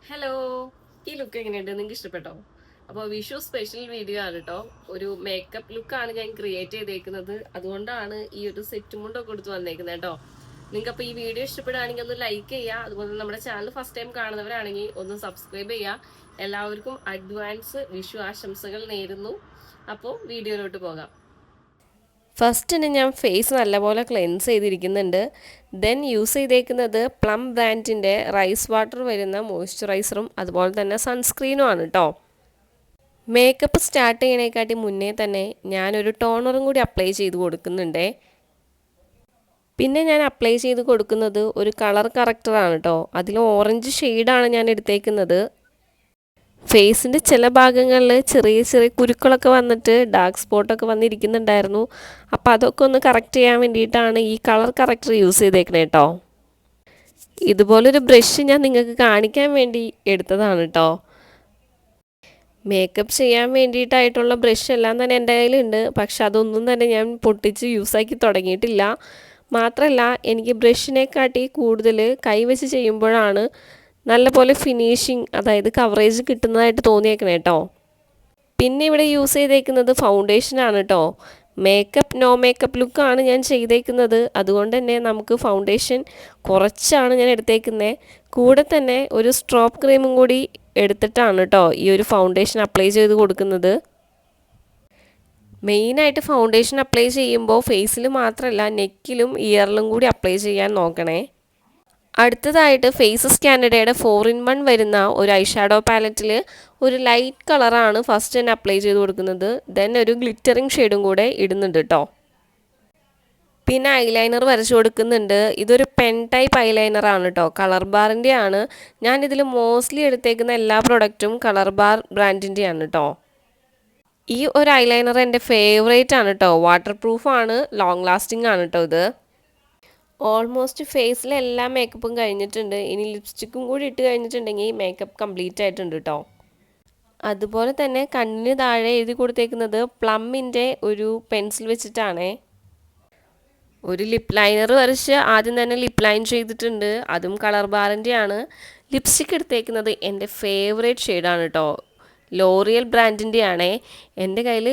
Hello, ഈ look എങ്ങനെയുണ്ട്? നിങ്ങൾക്ക് ഇഷ്ടപ്പെട്ടോ? അപ്പോൾ വിഷു സ്പെഷ്യൽ വീഡിയോ ആണ് കേട്ടോ. ഒരു മേക്കപ്പ് ലുക്കാണ് ഞാൻ ക്രിയേറ്റ് ചെയ്തേക്കുന്നത്. അതുകൊണ്ടാണ് ഈ ഒരു സെറ്റ് മുണ്ടൊക്കെ കൊടുത്ത് വന്നേക്കുന്നത് കേട്ടോ. നിങ്ങൾക്ക് അപ്പോൾ ഈ വീഡിയോ ഇഷ്ടപ്പെടുകയാണെങ്കിൽ ഒന്ന് ലൈക്ക് ചെയ്യുക. അതുപോലെ നമ്മുടെ ചാനൽ ഫസ്റ്റ് ടൈം കാണുന്നവരാണെങ്കിൽ ഒന്ന് സബ്സ്ക്രൈബ് ചെയ്യുക. എല്ലാവർക്കും അഡ്വാൻസ് വിഷു ആശംസകൾ നേരുന്നു. അപ്പോൾ വീഡിയോയിലോട്ട് പോകാം. ഫസ്റ്റ് തന്നെ ഞാൻ ഫേസ് നല്ലപോലെ ക്ലെൻസ് ചെയ്തിരിക്കുന്നുണ്ട്. ദെൻ യൂസ് ചെയ്തേക്കുന്നത് പ്ലം ബ്രാൻഡിൻ്റെ റൈസ് വാട്ടർ വരുന്ന മോയ്സ്ചറൈസറും അതുപോലെ തന്നെ സൺസ്ക്രീനും ആണ് കേട്ടോ. മേക്കപ്പ് സ്റ്റാർട്ട് ചെയ്യണേക്കാട്ടി മുന്നേ തന്നെ ഞാനൊരു ടോണറും കൂടി അപ്ലൈ ചെയ്ത് കൊടുക്കുന്നുണ്ടേ. പിന്നെ ഞാൻ അപ്ലൈ ചെയ്ത് കൊടുക്കുന്നത് ഒരു കളർ കറക്റ്ററാണ് കേട്ടോ. അതിൽ ഓറഞ്ച് ഷെയ്ഡാണ് ഞാൻ എടുത്തേക്കുന്നത്. ഫേസിൻ്റെ ചില ഭാഗങ്ങളിൽ ചെറിയ ചെറിയ കുരുക്കളൊക്കെ വന്നിട്ട് ഡാർക്ക് സ്പോട്ടൊക്കെ വന്നിരിക്കുന്നുണ്ടായിരുന്നു. അപ്പോൾ അതൊക്കെ ഒന്ന് കറക്റ്റ് ചെയ്യാൻ വേണ്ടിയിട്ടാണ് ഈ കളർ കറക്റ്റർ യൂസ് ചെയ്തേക്കണേ കേട്ടോ. ഇതുപോലൊരു ബ്രഷ് ഞാൻ നിങ്ങൾക്ക് കാണിക്കാൻ വേണ്ടി എടുത്തതാണ് കേട്ടോ. മേക്കപ്പ് ചെയ്യാൻ വേണ്ടിയിട്ടായിട്ടുള്ള ബ്രഷ് എല്ലാം തന്നെ എൻ്റെ കയ്യിലുണ്ട്. പക്ഷെ അതൊന്നും തന്നെ ഞാൻ പൊട്ടിച്ച് യൂസാക്കി തുടങ്ങിയിട്ടില്ല. മാത്രമല്ല എനിക്ക് ബ്രഷിനെക്കാട്ടി കൂടുതൽ കൈവച്ച് ചെയ്യുമ്പോഴാണ് നല്ലപോലെ ഫിനിഷിങ്, അതായത് കവറേജ് കിട്ടുന്നതായിട്ട് തോന്നിയേക്കണേ കേട്ടോ. പിന്നെ ഇവിടെ യൂസ് ചെയ്തേക്കുന്നത് ഫൗണ്ടേഷനാണ് കേട്ടോ. നോ മേക്കപ്പ് ലുക്കാണ് ഞാൻ ചെയ്തേക്കുന്നത്. അതുകൊണ്ട് തന്നെ നമുക്ക് ഫൗണ്ടേഷൻ കുറച്ചാണ് ഞാൻ എടുത്തേക്കുന്നത്. കൂടെ തന്നെ ഒരു സ്ട്രോപ്പ് ക്രീമും കൂടി എടുത്തിട്ടാണ് കേട്ടോ ഈ ഒരു ഫൗണ്ടേഷൻ അപ്ലൈ ചെയ്ത് കൊടുക്കുന്നത്. മെയിനായിട്ട് ഫൗണ്ടേഷൻ അപ്ലൈ ചെയ്യുമ്പോൾ ഫേസിൽ മാത്രമല്ല നെക്കിലും ഇയറിലും കൂടി അപ്ലൈ ചെയ്യാൻ നോക്കണേ. അടുത്തതായിട്ട് ഫേസസ് കാനഡയുടെ 4-in-1 വരുന്ന ഒരു ഐഷാഡോ പാലറ്റിൽ ഒരു ലൈറ്റ് കളറാണ് ഫസ്റ്റ് തന്നെ അപ്ലൈ ചെയ്ത് കൊടുക്കുന്നത്. ദെൻ ഒരു ഗ്ലിറ്ററിങ് ഷെയ്ഡും കൂടെ ഇടുന്നുണ്ട് കേട്ടോ. പിന്നെ ഐലൈനർ വരച്ചു കൊടുക്കുന്നുണ്ട്. ഇതൊരു പെൻ ടൈപ്പ് ഐലൈനറാണ് കേട്ടോ. കളർ ബാറിൻ്റെ ആണ്. ഞാനിതിൽ മോസ്റ്റ്ലി എടുത്തേക്കുന്ന എല്ലാ പ്രൊഡക്റ്റും കളർ ബാർ ബ്രാൻഡിൻ്റെയാണ് കേട്ടോ. ഈ ഒരു ഐലൈനർ എൻ്റെ ഫേവറേറ്റ് ആണ് കേട്ടോ. വാട്ടർ പ്രൂഫാണ്, ലോങ് ലാസ്റ്റിംഗ് ആണ് കേട്ടോ ഇത്. ഓൾമോസ്റ്റ് ഫേസിലെ എല്ലാ മേക്കപ്പും കഴിഞ്ഞിട്ടുണ്ട്. ഇനി ലിപ്സ്റ്റിക്കും കൂടി ഇട്ട് കഴിഞ്ഞിട്ടുണ്ടെങ്കിൽ മേക്കപ്പ് കംപ്ലീറ്റ് ആയിട്ടുണ്ട് കേട്ടോ. അതുപോലെ തന്നെ കണ്ണിന് താഴെ എഴുതി കൊടുത്തേക്കുന്നത് പ്ലമ്മിൻ്റെ ഒരു പെൻസിൽ വെച്ചിട്ടാണേ. ഒരു ലിപ്പ് ലൈനർ വരച്ച് ആദ്യം തന്നെ ലിപ്പ് ലൈൻ ചെയ്തിട്ടുണ്ട്. അതും കളർ ബാറിൻ്റെ ആണ്. ലിപ്സ്റ്റിക്ക് എടുത്തേക്കുന്നത് എൻ്റെ ഫേവറേറ്റ് ഷെയ്ഡാണ് കേട്ടോ. ലോറിയൽ ബ്രാൻഡിൻ്റെ ആണേ. എൻ്റെ കയ്യിൽ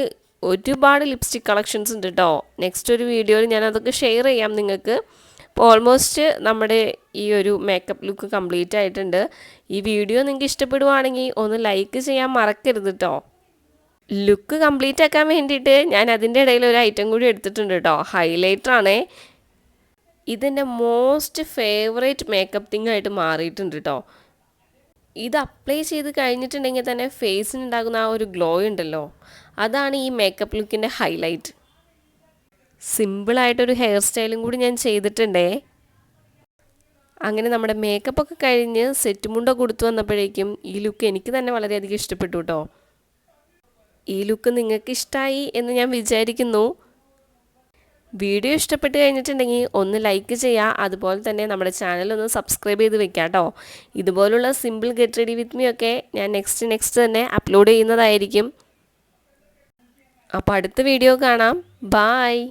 ഒരുപാട് ലിപ്സ്റ്റിക് കളക്ഷൻസ് ഉണ്ട് കേട്ടോ. നെക്സ്റ്റ് ഒരു വീഡിയോയിൽ ഞാൻ അതൊക്കെ ഷെയർ ചെയ്യാം നിങ്ങൾക്ക്. അപ്പോൾ ഓൾമോസ്റ്റ് നമ്മുടെ ഈ ഒരു മേക്കപ്പ് ലുക്ക് കംപ്ലീറ്റ് ആയിട്ടുണ്ട്. ഈ വീഡിയോ നിങ്ങൾക്ക് ഇഷ്ടപ്പെടുവാണെങ്കിൽ ഒന്ന് ലൈക്ക് ചെയ്യാൻ മറക്കരുത് കേട്ടോ. ലുക്ക് കംപ്ലീറ്റ് ആക്കാൻ വേണ്ടിയിട്ട് ഞാൻ അതിൻ്റെ ഇടയിൽ ഒരു ഐറ്റം കൂടി എടുത്തിട്ടുണ്ട് കേട്ടോ. ഹൈലൈറ്റർ ആണേ. ഇതെൻ്റെ മോസ്റ്റ് ഫേവറേറ്റ് മേക്കപ്പ് തിങ് ആയിട്ട് മാറിയിട്ടുണ്ട് കേട്ടോ. ഇത് അപ്ലൈ ചെയ്ത് കഴിഞ്ഞിട്ടുണ്ടെങ്കിൽ തന്നെ ഫേസിനുണ്ടാകുന്ന ആ ഒരു ഗ്ലോ ഉണ്ടല്ലോ, അതാണ് ഈ മേക്കപ്പ് ലുക്കിൻ്റെ ഹൈലൈറ്റ്. സിമ്പിളായിട്ടൊരു ഹെയർ സ്റ്റൈലും കൂടി ഞാൻ ചെയ്തിട്ടുണ്ടേ. അങ്ങനെ നമ്മുടെ മേക്കപ്പൊക്കെ കഴിഞ്ഞ് സെറ്റ് മുണ്ടൊക്കെ കൊടുത്തു വന്നപ്പോഴേക്കും ഈ ലുക്ക് എനിക്ക് തന്നെ വളരെയധികം ഇഷ്ടപ്പെട്ടു കേട്ടോ. ഈ ലുക്ക് നിങ്ങൾക്ക് ഇഷ്ടമായി എന്ന് ഞാൻ വിചാരിക്കുന്നു. വീഡിയോ ഇഷ്ടപ്പെട്ട് കഴിഞ്ഞിട്ടുണ്ടെങ്കിൽ ഒന്ന് ലൈക്ക് ചെയ്യുക. അതുപോലെ തന്നെ നമ്മുടെ ചാനൽ ഒന്ന് സബ്സ്ക്രൈബ് ചെയ്ത് വെക്കാം കേട്ടോ. ഇതുപോലുള്ള simple get ready with me ഒക്കെ ഞാൻ നെക്സ്റ്റ് തന്നെ അപ്ലോഡ് ചെയ്യുന്നതായിരിക്കും. അപ്പോൾ അടുത്ത വീഡിയോ കാണാം. ബായ്.